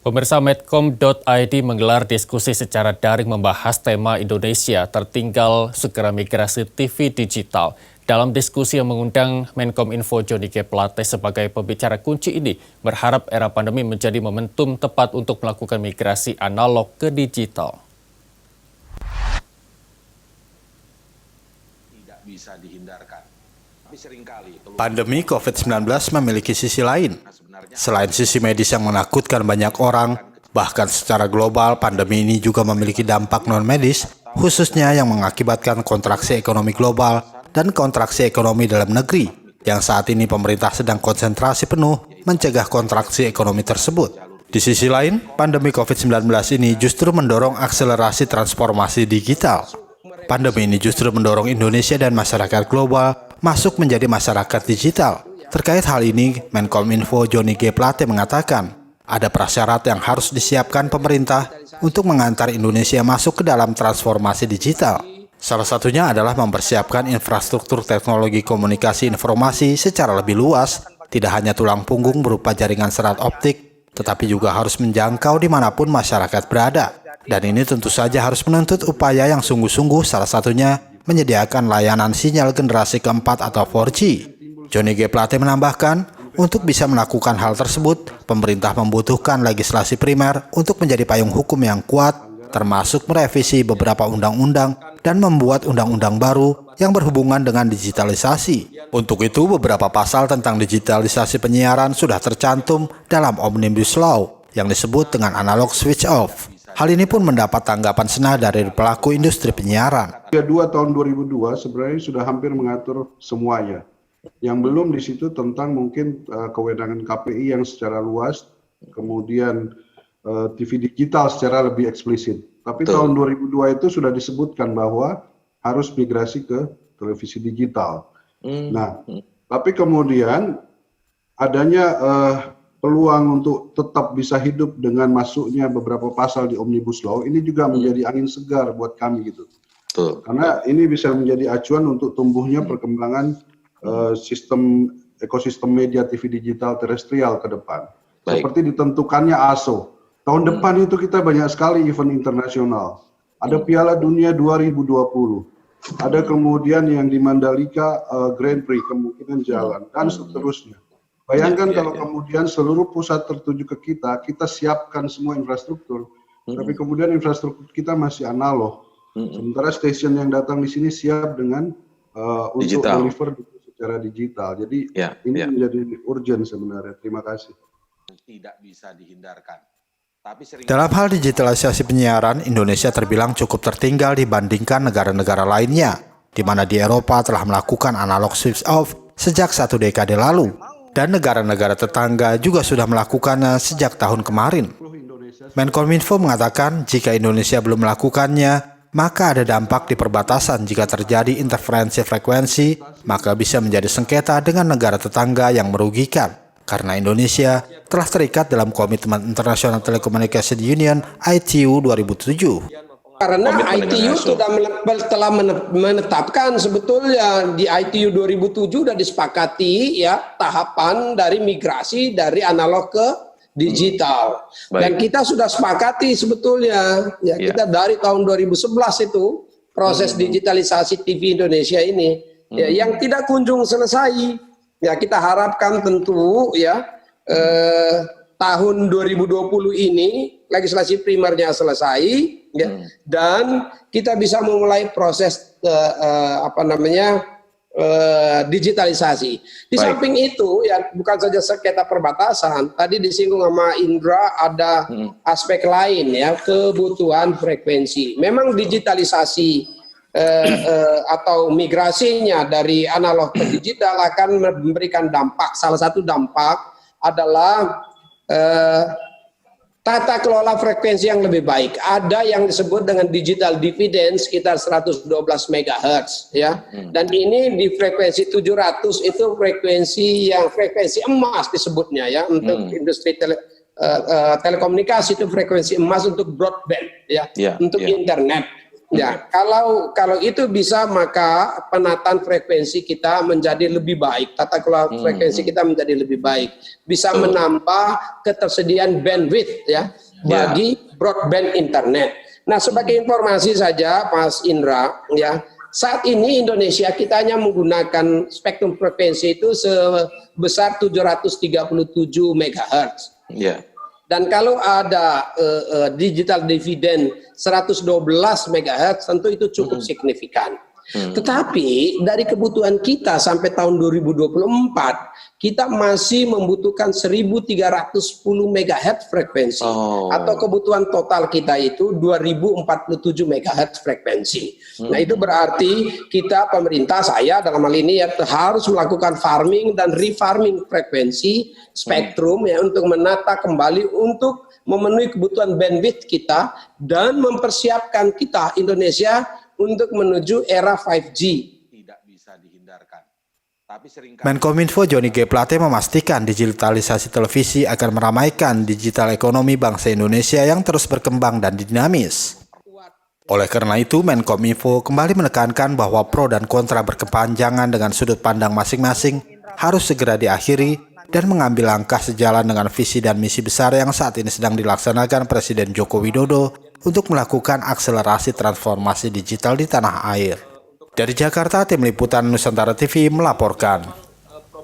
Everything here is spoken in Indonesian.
Pemirsa Medcom.id menggelar diskusi secara daring membahas tema Indonesia tertinggal segera migrasi TV digital. Dalam diskusi yang mengundang Menkominfo Johnny G. Plate sebagai pembicara kunci ini, berharap era pandemi menjadi momentum tepat untuk melakukan migrasi analog ke digital. Tidak bisa dihindarkan. Pandemi COVID-19 memiliki sisi lain. Selain sisi medis yang menakutkan banyak orang, bahkan secara global pandemi ini juga memiliki dampak non-medis, khususnya yang mengakibatkan kontraksi ekonomi global dan kontraksi ekonomi dalam negeri, yang saat ini pemerintah sedang konsentrasi penuh mencegah kontraksi ekonomi tersebut. Di sisi lain, pandemi COVID-19 ini justru mendorong akselerasi transformasi digital. Pandemi ini justru mendorong Indonesia dan masyarakat global masuk menjadi masyarakat digital. Terkait hal ini, Menkominfo Johnny G. Plate mengatakan, ada prasyarat yang harus disiapkan pemerintah untuk mengantar Indonesia masuk ke dalam transformasi digital. Salah satunya adalah mempersiapkan infrastruktur teknologi komunikasi informasi secara lebih luas, tidak hanya tulang punggung berupa jaringan serat optik, tetapi juga harus menjangkau dimanapun masyarakat berada. Dan ini tentu saja harus menuntut upaya yang sungguh-sungguh, salah satunya menyediakan layanan sinyal generasi keempat atau 4G. Johnny G. Plate menambahkan, untuk bisa melakukan hal tersebut, pemerintah membutuhkan legislasi primer untuk menjadi payung hukum yang kuat, termasuk merevisi beberapa undang-undang dan membuat undang-undang baru yang berhubungan dengan digitalisasi. Untuk itu, beberapa pasal tentang digitalisasi penyiaran sudah tercantum dalam Omnibus Law yang disebut dengan analog switch off. Hal ini pun mendapat tanggapan senada dari pelaku industri penyiaran. 2 tahun 2002 sebenarnya sudah hampir mengatur semuanya. Yang belum di situ tentang mungkin kewenangan KPI yang secara luas, kemudian TV digital secara lebih eksplisit. Tapi tahun 2002 itu sudah disebutkan bahwa harus migrasi ke televisi digital. Nah, tapi kemudian adanya peluang untuk tetap bisa hidup dengan masuknya beberapa pasal di Omnibus Law ini juga menjadi angin segar buat kami gitu. Karena ini bisa menjadi acuan untuk tumbuhnya perkembangan ekosistem media TV digital terestrial ke depan. Seperti ditentukannya ASO. Tahun depan itu kita banyak sekali event internasional. Ada Piala Dunia 2020. Ada kemudian yang di Mandalika Grand Prix kemungkinan jalan dan seterusnya. Bayangkan kalau kemudian seluruh pusat tertuju ke kita, kita siapkan semua infrastruktur. Tapi kemudian infrastruktur kita masih analog. Sementara stasiun yang datang di sini siap dengan untuk deliver secara digital. Jadi ini menjadi urgent sebenarnya. Terima kasih. Tidak bisa dihindarkan. Dalam hal digitalisasi penyiaran, Indonesia terbilang cukup tertinggal dibandingkan negara-negara lainnya, di mana di Eropa telah melakukan analog switch off sejak 1 dekade lalu, dan negara-negara tetangga juga sudah melakukannya sejak tahun kemarin. Menkominfo mengatakan jika Indonesia belum melakukannya, maka ada dampak di perbatasan jika terjadi interferensi frekuensi, maka bisa menjadi sengketa dengan negara tetangga yang merugikan. Karena Indonesia telah terikat dalam Komitmen International Telecommunication Union ITU 2007. Karena ITU telah menetapkan sebetulnya di ITU 2007 sudah disepakati ya tahapan dari migrasi dari analog ke digital. Dan kita sudah sepakati sebetulnya ya kita dari tahun 2011 itu proses digitalisasi TV Indonesia ini ya, yang tidak kunjung selesai. Ya kita harapkan tentu ya tahun 2020 ini legislasi primernya selesai ya, dan kita bisa memulai proses digitalisasi. Di samping itu ya bukan saja sengketa perbatasan, tadi disinggung sama Indra ada aspek lain ya, kebutuhan frekuensi. Memang digitalisasi atau migrasinya dari analog ke digital akan memberikan dampak. Salah satu dampak adalah tata kelola frekuensi yang lebih baik. Ada yang disebut dengan digital dividend sekitar 112 MHz ya. Dan ini di frekuensi 700 itu frekuensi emas disebutnya ya untuk industri telekomunikasi, itu frekuensi emas untuk broadband ya, untuk internet. Ya, kalau itu bisa, maka penataan frekuensi kita menjadi lebih baik, tata kelola frekuensi kita menjadi lebih baik, bisa menambah ketersediaan bandwidth ya bagi broadband internet. Nah, sebagai informasi saja, Mas Indra, ya, saat ini Indonesia kita hanya menggunakan spektrum frekuensi itu sebesar 737 MHz. Ya. Dan kalau ada digital dividend 112 MHz, tentu itu cukup signifikan. Tetapi dari kebutuhan kita sampai tahun 2024, kita masih membutuhkan 1310 MHz frekuensi. Atau kebutuhan total kita itu 2047 MHz frekuensi. Nah, itu berarti kita, pemerintah, saya dalam hal ini ya, harus melakukan farming dan refarming frekuensi spektrum ya, untuk menata kembali, untuk memenuhi kebutuhan bandwidth kita dan mempersiapkan kita Indonesia untuk menuju era 5G. Tidak bisa dihindarkan. Tapi seringkali Menkominfo Johnny G. Plate memastikan digitalisasi televisi akan meramaikan digital ekonomi bangsa Indonesia yang terus berkembang dan dinamis. Oleh karena itu, Menkominfo kembali menekankan bahwa pro dan kontra berkepanjangan dengan sudut pandang masing-masing harus segera diakhiri dan mengambil langkah sejalan dengan visi dan misi besar yang saat ini sedang dilaksanakan Presiden Joko Widodo untuk melakukan akselerasi transformasi digital di tanah air. Dari Jakarta, Tim Liputan Nusantara TV melaporkan.